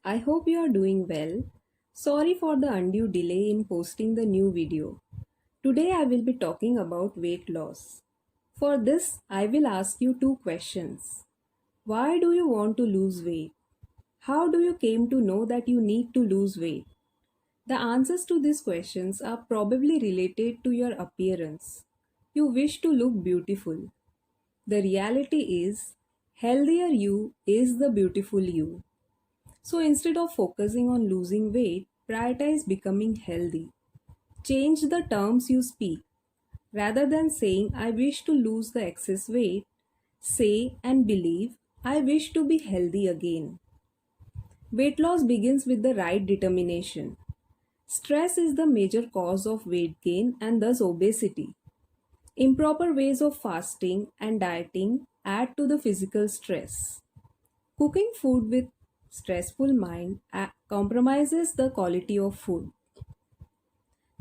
I hope you are doing well. Sorry for the undue delay in posting the new video. Today I will be talking about weight loss. For this, I will ask you two questions. Why do you want to lose weight? How do you came to know that you need to lose weight? The answers to these questions are probably related to your appearance. You wish to look beautiful. The reality is, healthier you is the beautiful you. So instead of focusing on losing weight, prioritize becoming healthy. Change the terms you speak. Rather than saying, I wish to lose the excess weight, say and believe, I wish to be healthy again. Weight loss begins with the right determination. Stress is the major cause of weight gain and thus obesity. Improper ways of fasting and dieting add to the physical stress. Cooking food with stressful mind compromises the quality of food.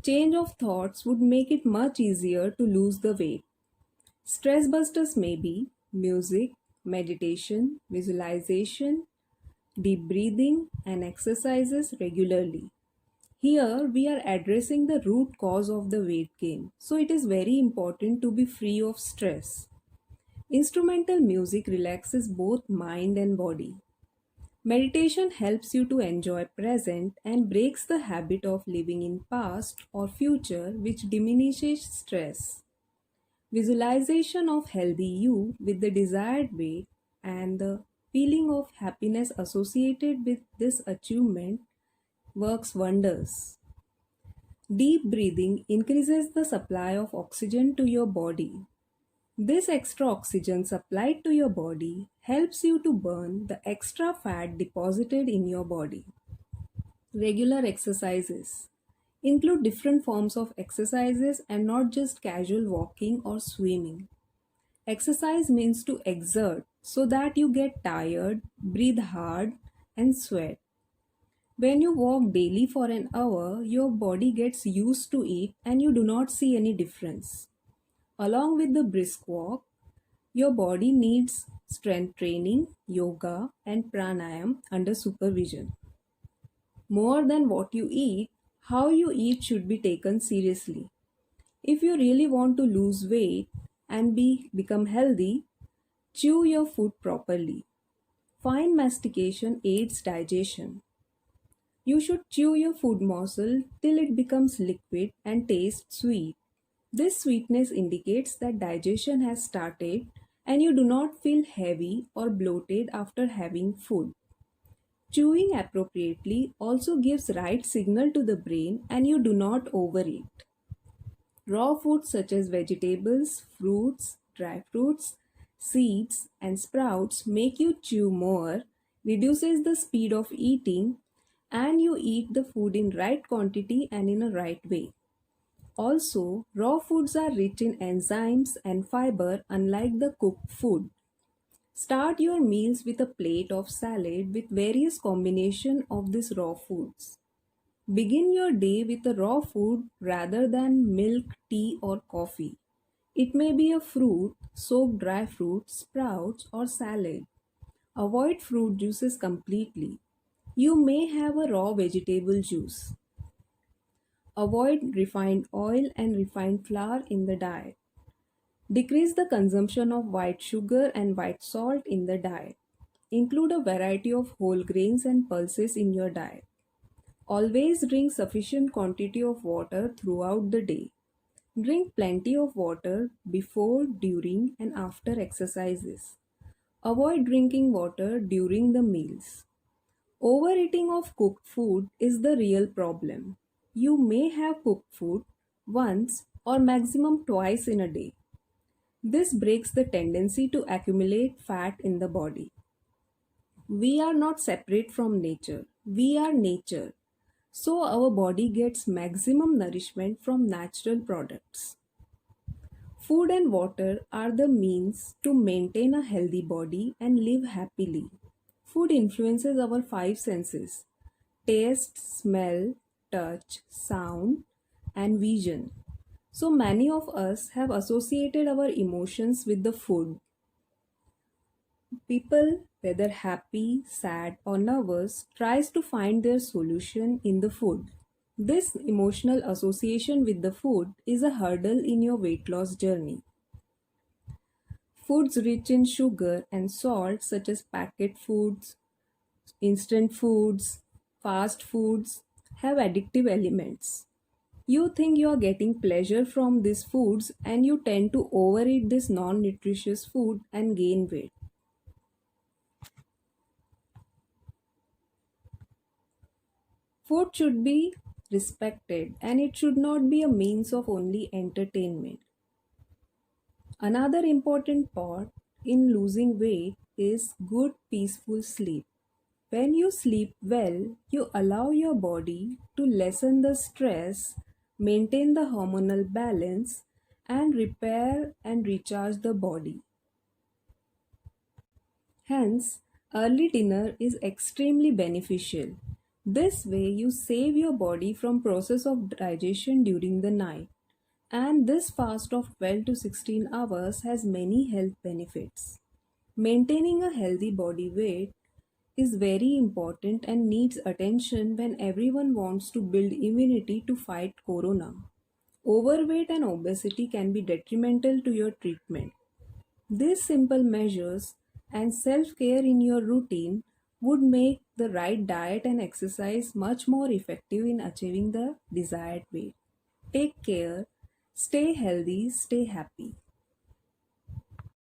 Change of thoughts would make it much easier to lose the weight. Stress busters may be music, meditation, visualization, deep breathing, and exercises regularly. Here we are addressing the root cause of the weight gain, so it is very important to be free of stress. Instrumental music relaxes both mind and body. Meditation helps you to enjoy present and breaks the habit of living in past or future which diminishes stress. Visualization of healthy you with the desired weight and the feeling of happiness associated with this achievement works wonders. Deep breathing increases the supply of oxygen to your body. This extra oxygen supplied to your body helps you to burn the extra fat deposited in your body. Regular exercises include different forms of exercises and not just casual walking or swimming. Exercise means to exert so that you get tired, breathe hard, and sweat. When you walk daily for an hour, your body gets used to it and you do not see any difference. Along with the brisk walk, your body needs strength training, yoga, and pranayam under supervision. More than what you eat, how you eat should be taken seriously. If you really want to lose weight and become healthy, chew your food properly. Fine mastication aids digestion. You should chew your food morsel till it becomes liquid and tastes sweet. This sweetness indicates that digestion has started and you do not feel heavy or bloated after having food. Chewing appropriately also gives right signal to the brain and you do not overeat. Raw foods such as vegetables, fruits, dry fruits, seeds and sprouts make you chew more, reduces the speed of eating and you eat the food in right quantity and in a right way. Also, raw foods are rich in enzymes and fiber unlike the cooked food. Start your meals with a plate of salad with various combination of these raw foods. Begin your day with a raw food rather than milk, tea or coffee. It may be a fruit, soaked dry fruit, sprouts or salad. Avoid fruit juices completely. You may have a raw vegetable juice. Avoid refined oil and refined flour in the diet. Decrease the consumption of white sugar and white salt in the diet. Include a variety of whole grains and pulses in your diet. Always drink sufficient quantity of water throughout the day. Drink plenty of water before, during, and after exercises. Avoid drinking water during the meals. Overeating of cooked food is the real problem. You may have cooked food once or maximum twice in a day. This breaks the tendency to accumulate fat in the body. We are not separate from nature. We are nature. So our body gets maximum nourishment from natural products. Food and water are the means to maintain a healthy body and live happily. Food influences our five senses: taste, smell, touch, sound, and vision. So many of us have associated our emotions with the food. People, whether happy, sad, or nervous, tries to find their solution in the food. This emotional association with the food is a hurdle in your weight loss journey. Foods rich in sugar and salt, such as packet foods, instant foods, fast foods, have addictive elements. You think you are getting pleasure from these foods and you tend to overeat this non nutritious food and gain weight. Food should be respected and it should not be a means of only entertainment. Another important part in losing weight is good peaceful sleep. When you sleep well, you allow your body to lessen the stress, maintain the hormonal balance, and repair and recharge the body. Hence, early dinner is extremely beneficial. This way you save your body from process of digestion during the night. And this fast of 12 to 16 hours has many health benefits. Maintaining a healthy body weight is very important and needs attention when everyone wants to build immunity to fight corona. Overweight and obesity can be detrimental to your treatment. These simple measures and self care in your routine would make the right diet and exercise much more effective in achieving the desired weight. Take care, stay healthy, stay happy.